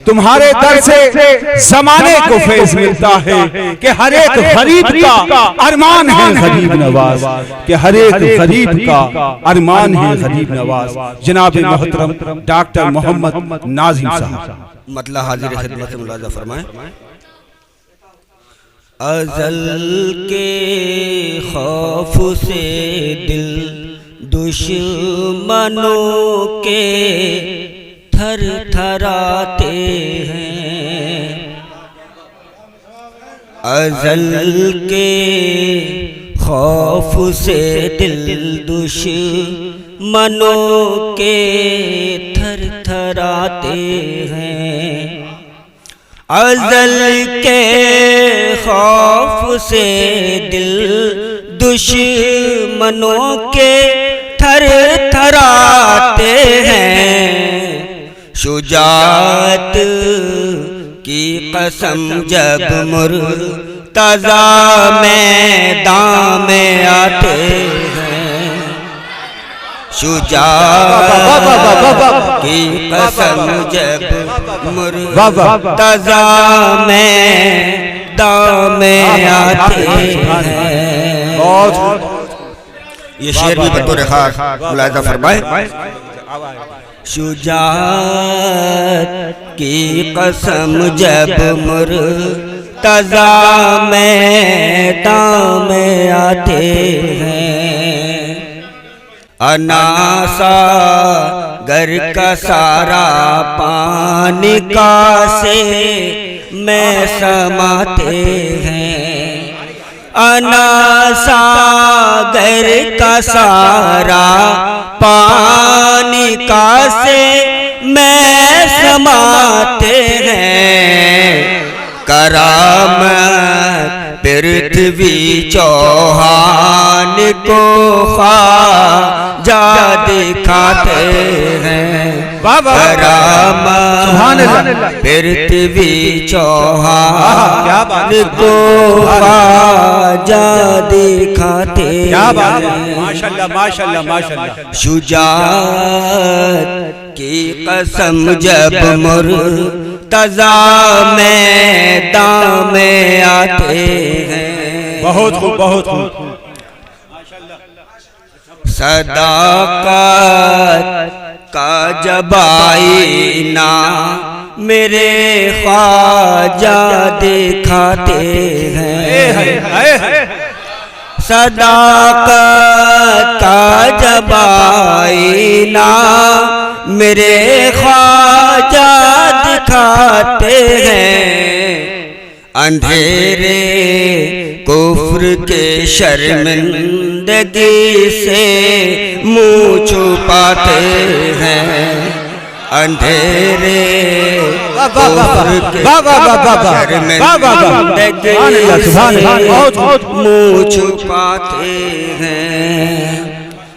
तुम्हारे दर से ज़माने को फैज़ मिलता है कि हर एक गरीब का अरमान है गरीब नवाज, कि हर एक गरीब का अरमान है गरीब नवाज। जनाब मोहतरम डॉक्टर मोहम्मद नाज़िम साहब मतलब हाजिर खिदमत में मुलाज़ा फरमाएं। अज़ल के खौफ से दिल दुश्मनों के थर थराते हैं, अज़ल के खौफ से दिल दुश्मनों के थर थराते हैं, अज़ल के खौफ से दिल दुश्मनों के थर थराते हैं। शुजाअत की कसम जब मुर्तज़ा मैदान में आते हैं, शुजाअत की कसम जब मुर्तज़ा मैदान में आते हैं। ये शेर भी बतौर खास मुलाहिज़ा फरमाए। शुजाअत की कसम जब मुर्तज़ा मैदान में आते हैं, अनासा घर का सारा पानी का से में समाते हैं, अनासा घर का सारा पानी का से में समाते हैं, करामत पृथ्वी चौहान को ख्वाजा दिखाते हैं, करामत पृथ्वी चौहान को ख्वाजा दिखाते हैं। माशाल्लाह माशाल्लाह माशाल्लाह। शुजाअत की कसम जब मुर्तज़ा मैदान में आते हैं। बहुत खूब बहुत खूब। सदाकत का जब आईना मेरे ख्वाजा दिखाते हैं, सदाकत का जब आईना मेरे ख्वाजा दिखाते हैं, अंधेरे कुफ्र के शर्मिंदगी से मुँह छुपाते हैं, अंधेरे कुफ्र के शर्मिंदगी से मुँह छुपाते हैं।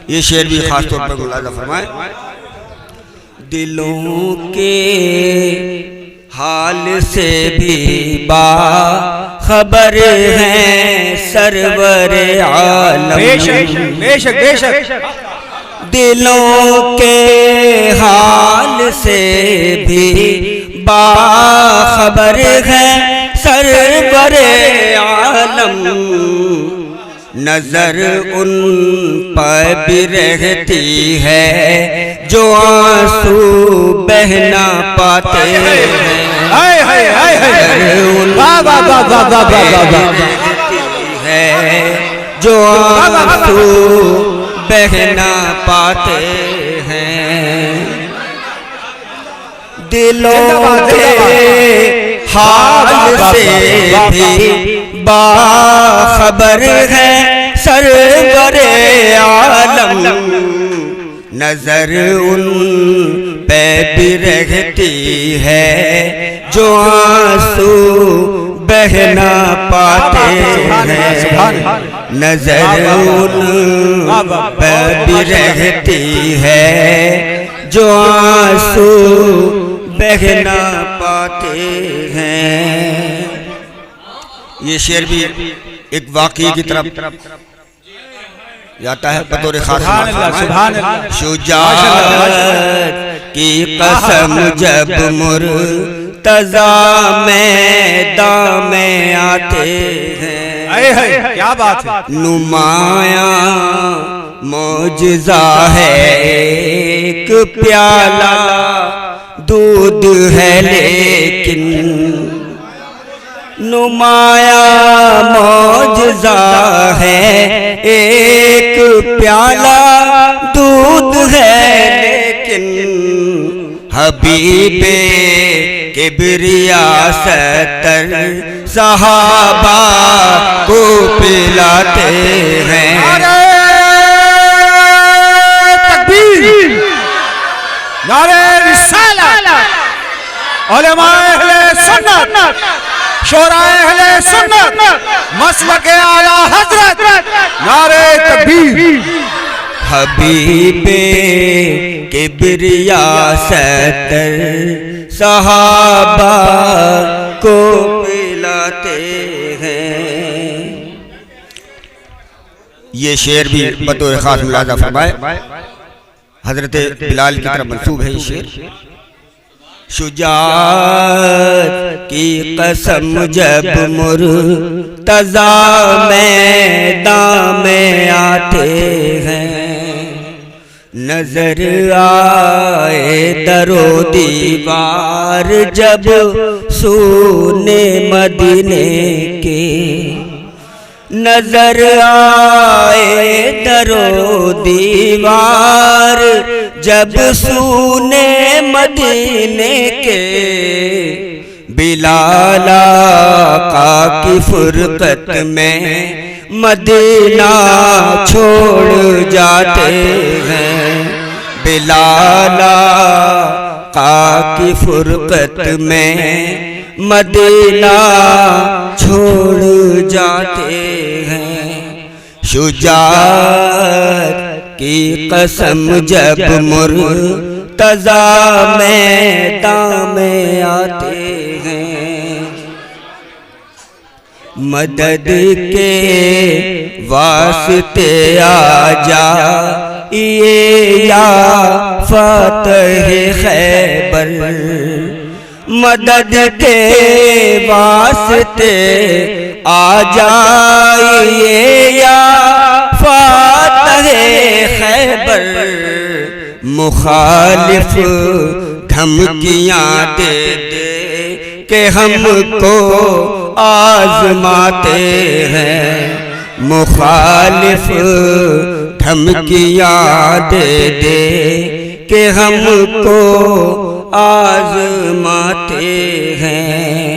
ये शेर भी खास तौर पर मुलाहिज़ा फरमाएं। दिलों के हाल से भी बाखबर हैं सरवर आलम, बेशक बेशक बेशक। दिलों के हाल से भी बाखबर हैं सरवर आलम, नजर उन पर भी रहती है जो आंसू बहना पाते हैं, है जो आंसू बहना पाते हैं, दिलों के हाल से भी बाखबर है सरवर आलम, नजर उन पे भी रहती है जो आंसू बहना पाते हैं, नजर उन पे भी रहती है जो आंसू बहना पाते हैं। ये शेर भी एक वाक़ई की तरफ जाता है बतौर खास। शुजाअत की कसम जब मुर्तज़ा तजा मैदान में आते हैं। क्या बात है। नुमाया मौजज़ा है एक प्याला दूध है लेकिन, नुमाया मौजज़ा है एक प्याला दूध है लेकिन, हबीबे किबरिया 70 सहाबा को पिलाते हैं। नारे रिसालत, उलमाए अहले सुन्नत, शोराए अहले सुन्नत, मसलके आला हजरत, नारे तकबीर। हबीबे किबरिया 70 सहाबा को पिलाते हैं। ये शेर भी बतौर खास मुलाजा फरमाए, हजरत बिलाल की तरफ मंसूब है ये शेर। शुजाअत की कसम जब मुर्तज़ा मैदान में आते हैं, नजर आए दरो दीवार जब सूने मदीने के, नजर आए दरो दीवार जब सूने मदीने के, बिलाल आका की फुरकत में मदीना छोड़ जाते हैं। बिलाल आका की फुरकत में मदीना छोड़ जाते हैं। शुजाअत की कसम जब मुर्तज़ा मैदान में आते हैं, मदद के वास्ते आजा ये या फ़ातिह खैबर, मदद के वास्ते आ जाइए या फ़ातिह खैबर, मुखालिफ धमकियाँ दे दे के हमको आजमाते हैं, मुखालिफ धमकियाँ दे दे के हमको आजमाते हैं।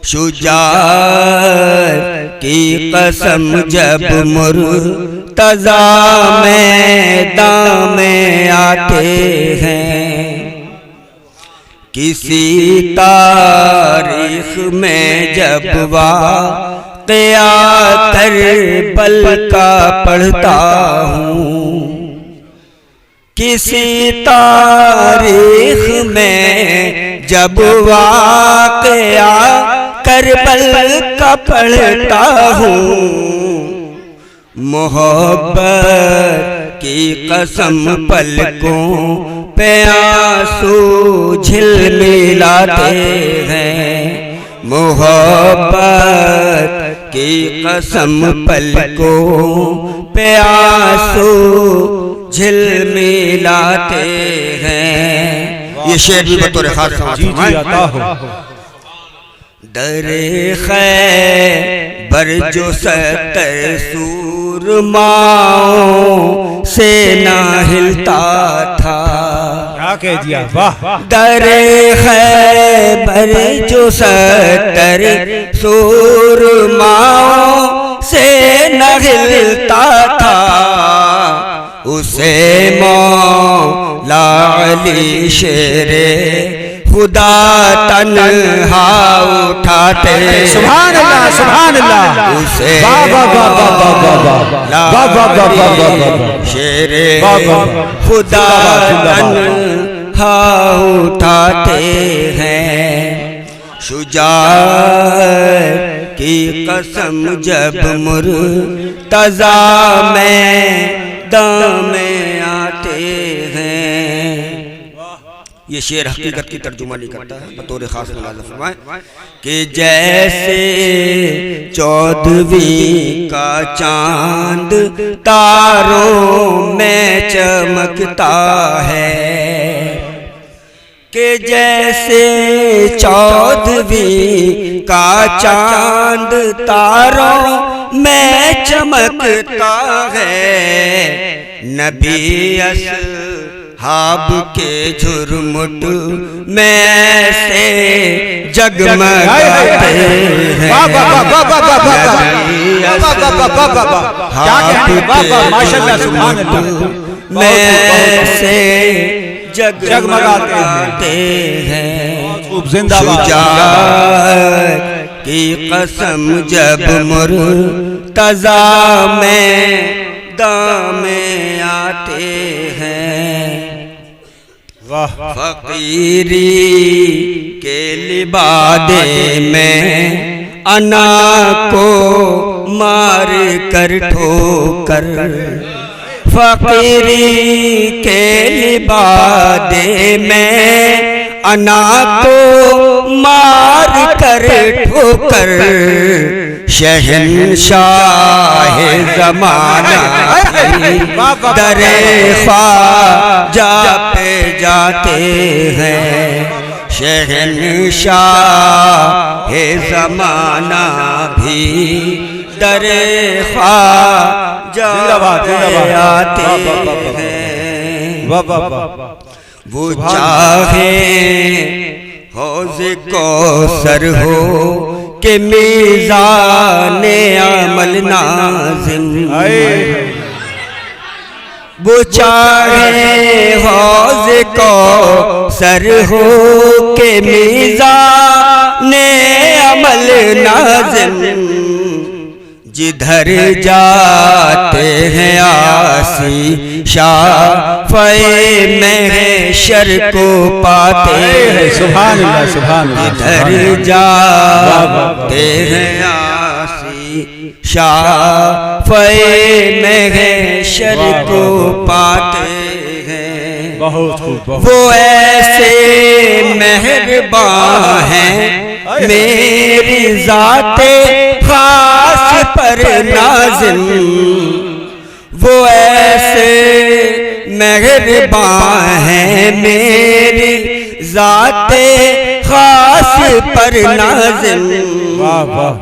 शुजाअत की कसम जब मुर्तज़ा मैदान में आते हैं, किसी तारीख में जब वाक़या करबल का पढ़ता हूँ, किसी तारीख में जब वाक़या करबल का पढ़ता हूँ, मोहब्बत की कसम पलकों पे आंसू झिलमिलाते हैं, मोहब्बत की कसम पलकों पे आंसू झिलमिलाते हैं। ये शेर भी बतौर खास आता हो। दरे खैबर जो 70 सूरमाओं से ना हिलता था, क्या कह दिया, वाह। दरे खैबर जो 70 सूरमाओं से ना हिलता था, उसे मौला अली शेरे खुदा तन्हा उठाते। सुभान अल्लाह, सुभान अल्लाह। उसे शेरे खुदा तन्हा उठाते हैं। शुजाअत की कसम जब मुर्तज़ा मैदान में आते हैं। ये शेर हकीकत की तर्जुमानी करता है बतौर खास मुलाज़ा फरमाए कि जैसे 14वीं का चांद तारों में चमकता है, कि जैसे 14वीं का चांद तारों में चमकता है, नबी असहाब के झुरमुट में से जगमगाते हैं। में से जगमगाते हैं। शुजाअत की कसम जब मुर्तज़ा में दामे आते हैं, फकीरी के लिबादे में अना को मार कर ठोकर, फकीरी के लिबादे में अना को मार कर ठोकर, शहंशाह ज़माना दरे ख्वाजा पे जाते हैं, शहंशाह ज़माना भी दरे ख्वाजा पे आते हैं। वो चाहे हौज़ कौसर हो के मीज़ाने अमल नाज़िम, वो चाहे हौज़ कौसर हो के मीज़ाने अमल नाज़िम, जिधर जाते हैं आसी शाफ़े महशर को पाते हैं। सुभान अल्लाह, सुभान अल्लाह। जिधर जाते हैं आसी शाफ़े महशर को पाते हैं। बहुत खूब। वो ऐसे मेहरबान हैं मेरी ज़ाते खास पर नाज़िम, वो ऐसे मेहरबान हैं मेरी ज़ाते खास पर नाज़िम,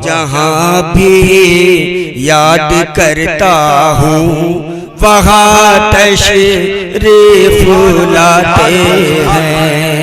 जहाँ भी याद करता हूँ वहाँ तशरीफ़ लाते हैं।